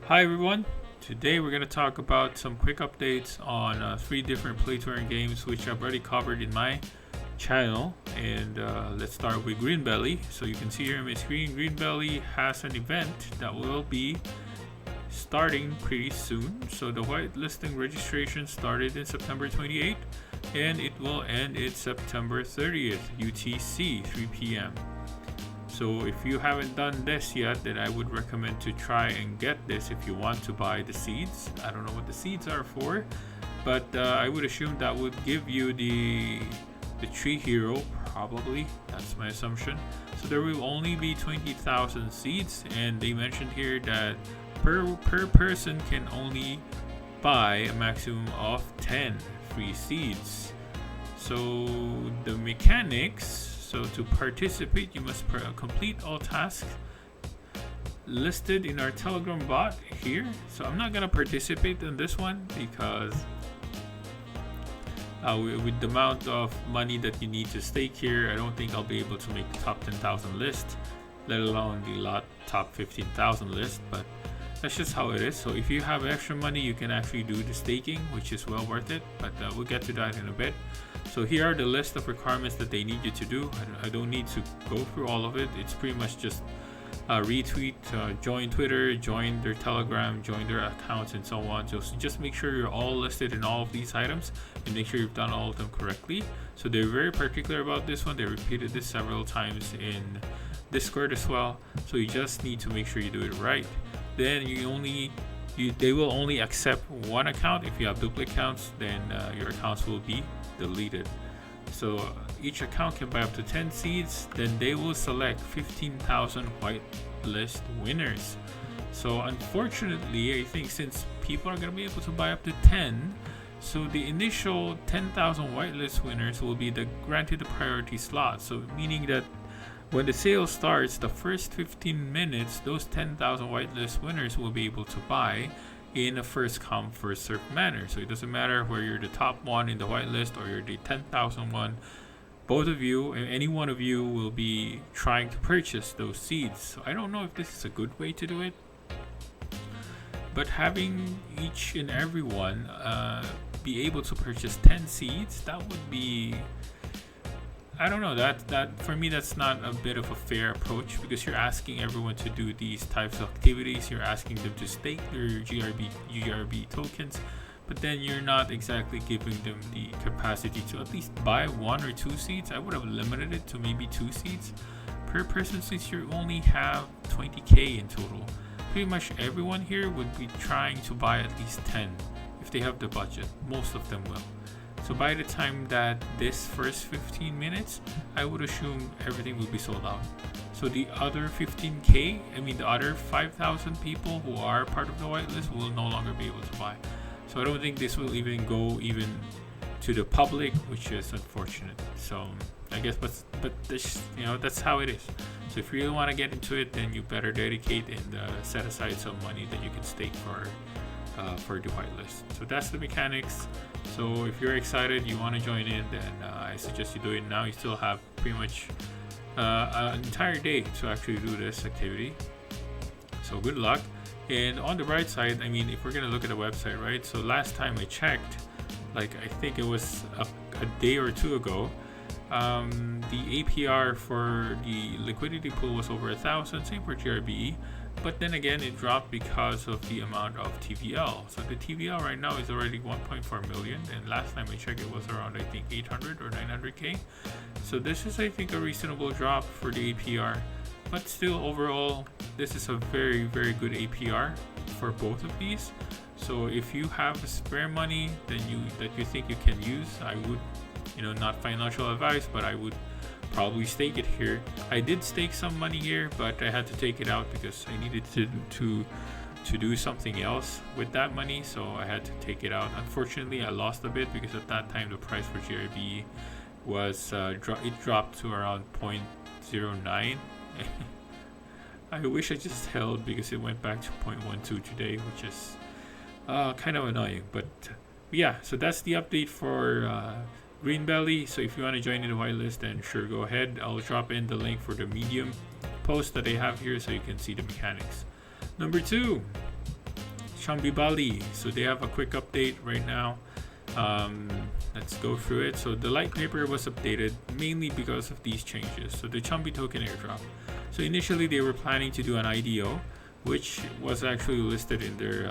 Hi everyone. Today we're going to talk about some quick updates on three different play to earn games which I've already covered in my channel. And let's start with Green Beli. So you can see here on my screen, Green Beli has an event that will be starting pretty soon. So the whitelisting registration started in September 28th and it will end in September 30th UTC 3 p.m. So if you haven't done this yet, then I would recommend to try and get this if you want to buy the seeds. I don't know what the seeds are for, but I would assume that would give you the tree hero, probably. That's my assumption. So there will only be 20,000 seeds, and they mentioned here that per person can only buy a maximum of 10 free seeds. So the mechanics. So to participate, you must complete all tasks listed in our Telegram bot here. So I'm not gonna participate in this one because with the amount of money that you need to stake here, I don't think I'll be able to make the top 10,000 list, let alone the top 15,000 list. But that's just how it is. So if you have extra money, you can actually do the staking, which is well worth it. But we'll get to that in a bit. So here are the list of requirements that they need you to do. I don't need to go through all of it. It's pretty much just retweet, join Twitter, join their Telegram, join their accounts, and so on. So just make sure you're all listed in all of these items and make sure you've done all of them correctly. So they're very particular about this one. They repeated this several times in Discord as well. So you just need to make sure you do it right. Then they will only accept one account. If you have duplicate accounts, then your accounts will be deleted. So each account can buy up to 10 seeds. Then they will select 15,000 whitelist winners. So unfortunately, I think since people are going to be able to buy up to 10, so the initial 10,000 whitelist winners will be granted the priority slot. So meaning that when the sale starts, the first 15 minutes, those 10,000 whitelist winners will be able to buy in a first come, first served manner. So it doesn't matter where you're the top one in the whitelist or you're the 10,000 one. Both of you, any one of you, will be trying to purchase those seeds. So I don't know if this is a good way to do it, but having each and every one be able to purchase 10 seeds, that would be, I don't know, that for me that's not a bit of a fair approach, because you're asking everyone to do these types of activities. You're asking them to stake their GRB tokens, but then you're not exactly giving them the capacity to at least buy 1 or 2 seeds. I would have limited it to maybe 2 seeds per person, since you only have 20k in total. Pretty much everyone here would be trying to buy at least 10 if they have the budget. Most of them will. So by the time that this first 15 minutes, I would assume everything will be sold out. So the other 15k, the other 5,000 people who are part of the whitelist will no longer be able to buy. So I don't think this will even go to the public, which is unfortunate. So I guess, but this, that's how it is. So if you really want to get into it, then you better dedicate and set aside some money that you can stake for the whitelist. So that's the mechanics. So if you're excited, you want to join in, then I suggest you do it now. You still have pretty much an entire day to actually do this activity. So good luck. And on the bright side, if we're gonna look at the website, right? So last time I checked, I think it was a day or two ago, the APR for the liquidity pool was over 1,000. Same for GRBE. But then again, it dropped because of the amount of TVL. So the TVL right now is already 1.4 million, and last time I checked it was around, I think, 800 or 900k. So this is, I think, a reasonable drop for the APR. But still, overall, this is a very, very good APR for both of these. So if you have spare money that you think you can use, I would, not financial advice, but I would probably stake it here. I did stake some money here, but I had to take it out because I needed to do something else with that money, so I had to take it out. Unfortunately, I lost a bit because at that time the price for GRB was it dropped to around 0.09. I wish I just held, because it went back to 0.12 today, which is kind of annoying. But yeah, so that's the update for Green Beli. So if you want to join in the whitelist, then sure, go ahead. I'll drop in the link for the Medium post that I have here so you can see the mechanics. Number 2, Chumbi Valley. So they have a quick update right now. Let's go through it. So the light paper was updated mainly because of these changes. So the Chumbi Token Airdrop. So initially they were planning to do an IDO, which was actually listed in their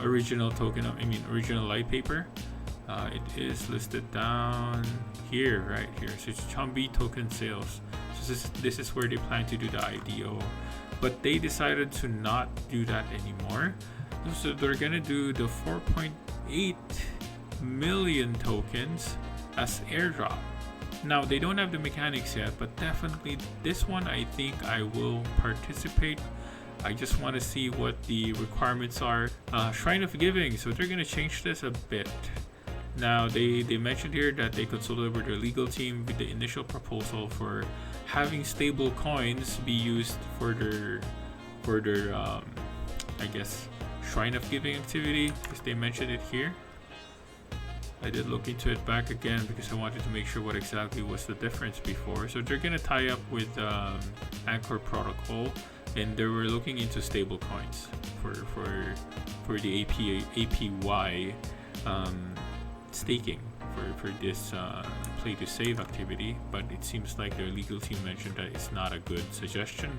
original token, original light paper. It is listed down here, right here. So it's Chumbi token sales. So this is where they plan to do the IDO, but they decided to not do that anymore. So they're gonna do the 4.8 million tokens as airdrop. Now they don't have the mechanics yet, but definitely this one I think I will participate. I just want to see what the requirements are. Shrine of Giving, so they're gonna change this a bit. Now they mentioned here that they consulted with their legal team with the initial proposal for having stable coins be used for their I guess Shrine of Giving activity, because they mentioned it here. I did look into it back again because I wanted to make sure what exactly was the difference before. So they're gonna tie up with Anchor Protocol, and they were looking into stable coins for the APY staking for this play to save activity. But it seems like their legal team mentioned that it's not a good suggestion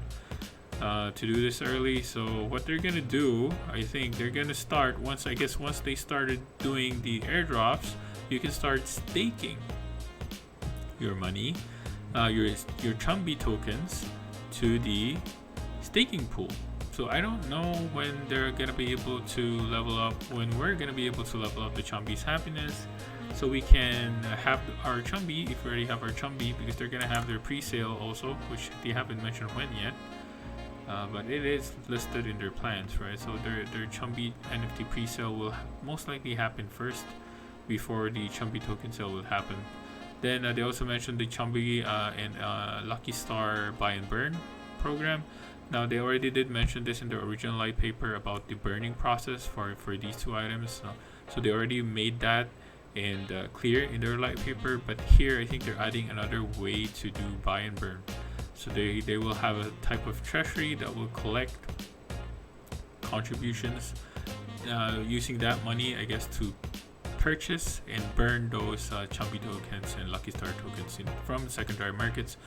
to do this early. So what they're gonna do, I think they're gonna start once they started doing the airdrops, you can start staking your money, your Chumbi tokens to the staking pool. So I don't know when they're gonna be able to level up, when we're gonna be able to level up the Chumbi's happiness, so we can have our Chumbi, if we already have our Chumbi, because they're gonna have their pre-sale also, which they haven't mentioned when yet. But it is listed in their plans, right? So their Chumbi NFT pre-sale will most likely happen first before the Chumbi token sale will happen. Then they also mentioned the Chumbi and Lucky Star buy and burn program. Now they already did mention this in the original light paper about the burning process for these two items. So they already made that and clear in their light paper, but here I think they're adding another way to do buy and burn. So they will have a type of treasury that will collect contributions using that money, I guess, to purchase and burn those Chumbi tokens and Lucky Star tokens from secondary markets.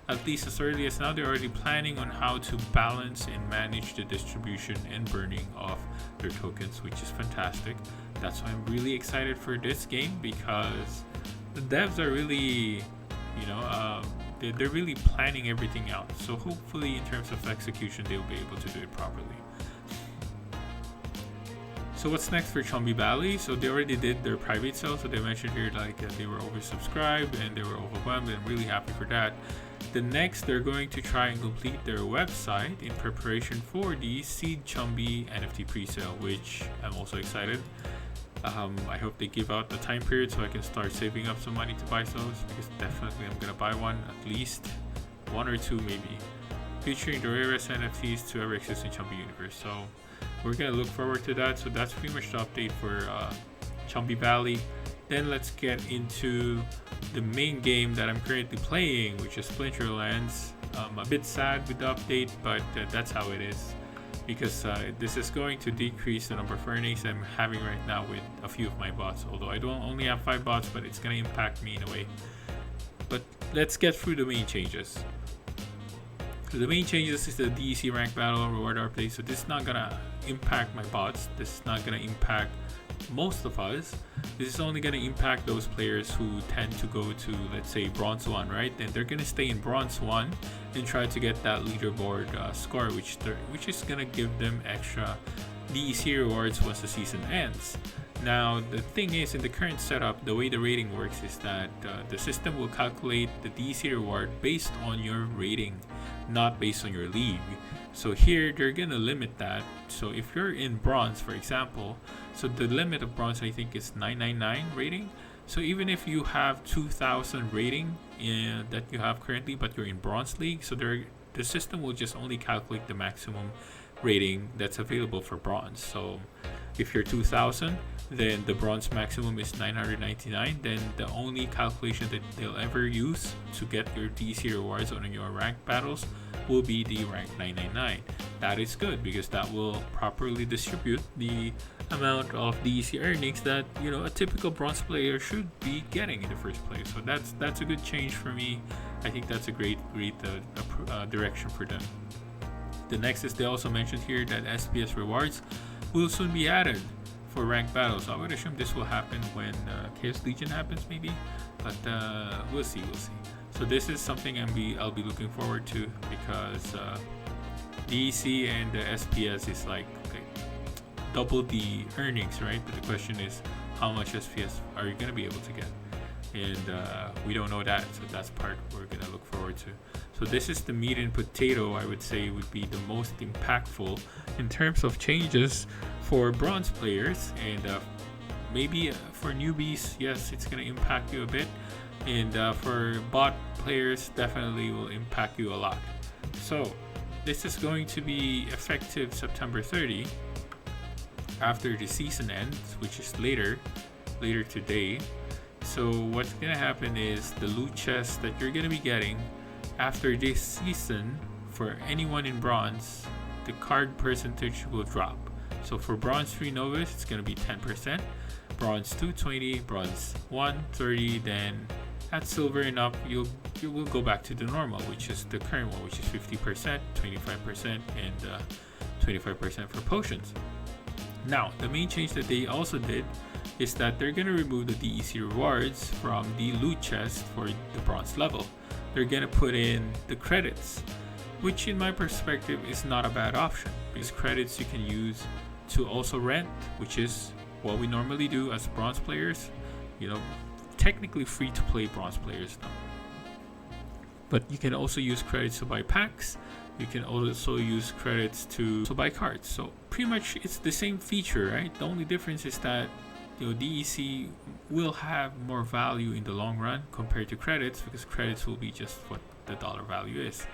At least as early as now, they're already planning on how to balance and manage the distribution and burning of their tokens, which is fantastic. That's why I'm really excited for this game, because the devs are really, they're really planning everything out. So hopefully in terms of execution, they'll be able to do it properly. So what's next for Chumbi Valley? So they already did their private sale. So they mentioned here they were oversubscribed and they were overwhelmed, and I'm really happy for that. The next, they're going to try and complete their website in preparation for the Seed Chumbi NFT pre-sale, which I'm also excited. I hope they give out the time period so I can start saving up some money to buy those, because definitely I'm gonna buy one, at least one or two maybe, featuring the rarest NFTs to ever exist in Chumbi universe. So we're gonna look forward to that. So that's pretty much the update for Chumbi Valley. Then let's get into the main game that I'm currently playing, which is Splinterlands. I'm a bit sad with the update, but that's how it is, because this is going to decrease the number of earnings I'm having right now with a few of my bots. Although I don't only have 5 bots, but it's going to impact me in a way. But let's get through the main changes. So the main changes is the DEC rank battle reward update. So this is not going to impact my bots. This is not going to impact most of us. This is only going to impact those players who tend to go to, let's say, bronze 1, right? Then they're going to stay in bronze 1 and try to get that leaderboard score, which is going to give them extra DEC rewards once the season ends. Now the thing is, in the current setup, the way the rating works is that the system will calculate the DEC reward based on your rating, not based on your league. So here they're gonna limit that. So if you're in bronze, for example, so the limit of bronze I think is 999 rating. So even if you have 2000 rating that you have currently, but you're in bronze league, so the system will just only calculate the maximum rating that's available for bronze. So If you're 2000, then the bronze maximum is 999. Then the only calculation that they'll ever use to get your DC rewards on your rank battles will be the rank 999. That is good because that will properly distribute the amount of DC earnings that a typical bronze player should be getting in the first place. So that's a good change for me. I think that's a great direction for them. The next is, they also mentioned here that SPS rewards will soon be added for ranked battles. I would assume this will happen when Chaos Legion happens, maybe, but we'll see. So this is something I'll be looking forward to, because DC and the SPS is like double the earnings, right? But the question is, how much SPS are you going to be able to get? And we don't know that, so that's part we're going to look forward to. So this is the meat and potato, I would say, would be the most impactful in terms of changes for bronze players. And maybe for newbies, yes, it's going to impact you a bit. And for bot players, definitely will impact you a lot. So this is going to be effective September 30, after the season ends, which is later today. So what's going to happen is, the loot chest that you're going to be getting after this season, for anyone in bronze, the card percentage will drop. So for bronze 3 novice, it's going to be 10%, bronze 2 20, bronze 1 30, then at silver and up, you will go back to the normal, which is the current one, which is 50%, 25%, and 25% for potions. Now, the main change that they also did is that they're going to remove the DEC rewards from the loot chest for the bronze level. They're going to put in the credits, which in my perspective is not a bad option, because credits you can use to also rent, which is what we normally do as bronze players. Technically free to play bronze players now. But you can also use credits to buy packs. You can also use credits to buy cards. So pretty much it's the same feature, right? The only difference is that DEC will have more value in the long run compared to credits, because credits will be just what the dollar value is.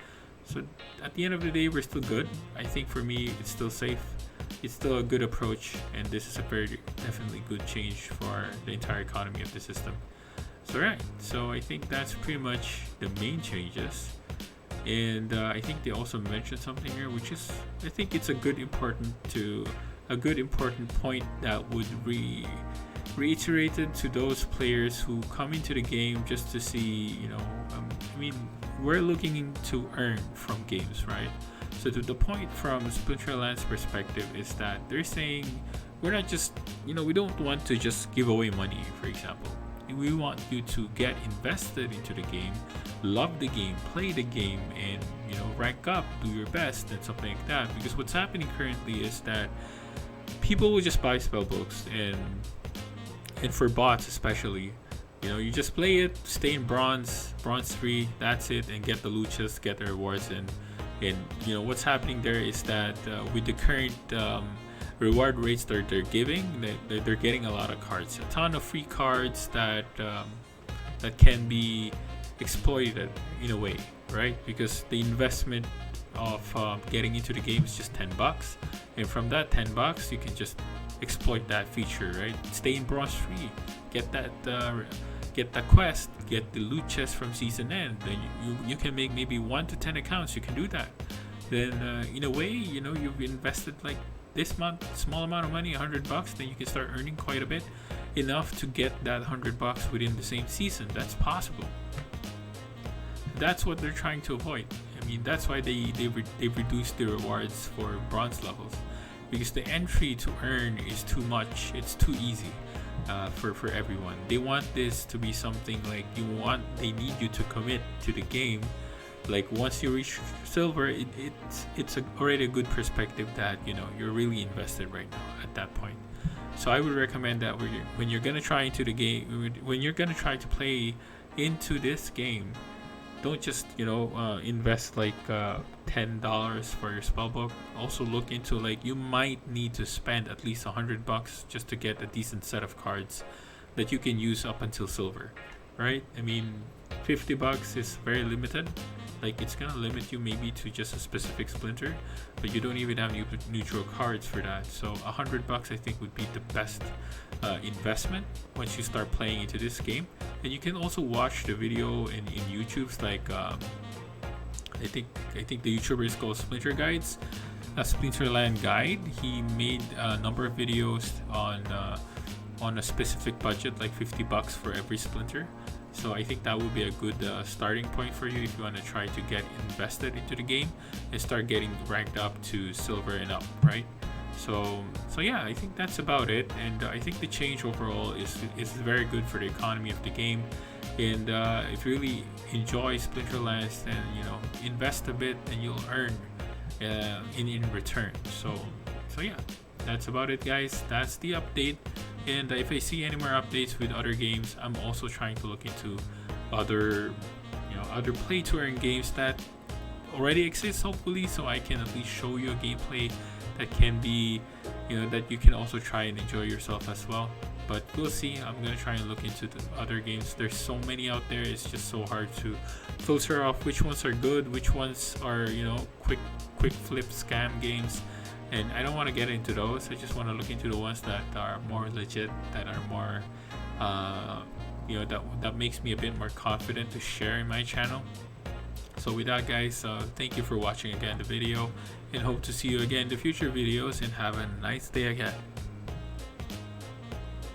So at the end of the day, we're still good. I think for me, it's still safe. It's still a good approach, and this is a very definitely good change for the entire economy of the system. So I think that's pretty much the main changes. And I think they also mentioned something here, which is, I think it's a good important point that would reiterated to those players who come into the game just to see, we're looking to earn from games, right? So to the point from Splinterland's perspective is that they're saying, we're not just, we don't want to just give away money, for example. We want you to get invested into the game, love the game, play the game, and rank up, do your best, and something like that. Because what's happening currently is that people will just buy spell books, and for bots especially, you just play it, stay in bronze 3, that's it, and get the loot chest, get the rewards, and what's happening there is that with the current reward rates that they're giving, they're getting a lot of cards, a ton of free cards that can be exploited in a way, right? Because the investment of getting into the game is just $10, and from that $10 you can just exploit that feature, right? Stay in bronze 3, get that quest, get the loot chest from season end, then you can make maybe 1 to 10 accounts. You can do that. Then in a way, you've invested like this small amount of money, $100, then you can start earning quite a bit, enough to get that $100 within the same season. That's possible. That's what they're trying to avoid. That's why they've reduced the rewards for bronze levels, because the entry to earn is too much. It's too easy for everyone. They want this to be something like they need you to commit to the game. Like once you reach silver, it's already a good perspective that you're really invested right now at that point. So I would recommend that when you're gonna try into the game, when you're gonna try to play into this game, don't just invest like $10 for your spellbook. Also look into you might need to spend at least $100 just to get a decent set of cards that you can use up until silver, right? $50 is very limited, Like it's gonna limit you maybe to just a specific splinter, but you don't even have neutral cards for that. So $100 I think would be the best investment once you start playing into this game. And you can also watch the video in YouTube's like I think the YouTuber is called Splinter Guides, a Splinterland guide. He made a number of videos on a specific budget, like $50 for every splinter. So I think that would be a good starting point for you if you want to try to get invested into the game and start getting ranked up to silver and up, right? So yeah, I think that's about it. And I think the change overall is very good for the economy of the game. And if you really enjoy Splinterlands, then invest a bit and you'll earn in return. So yeah, that's about it, guys. That's the update. And if I see any more updates with other games, I'm also trying to look into other play to earn games that already exist, hopefully, so I can at least show you a gameplay that can be, that you can also try and enjoy yourself as well. But we'll see. I'm gonna try and look into the other games. There's so many out there. It's just so hard to filter off which ones are good, which ones are quick flip scam games. And I don't want to get into those. I just want to look into the ones that are more legit, that are more, that makes me a bit more confident to share in my channel. So with that, guys, thank you for watching again the video, and hope to see you again in the future videos, and have a nice day again.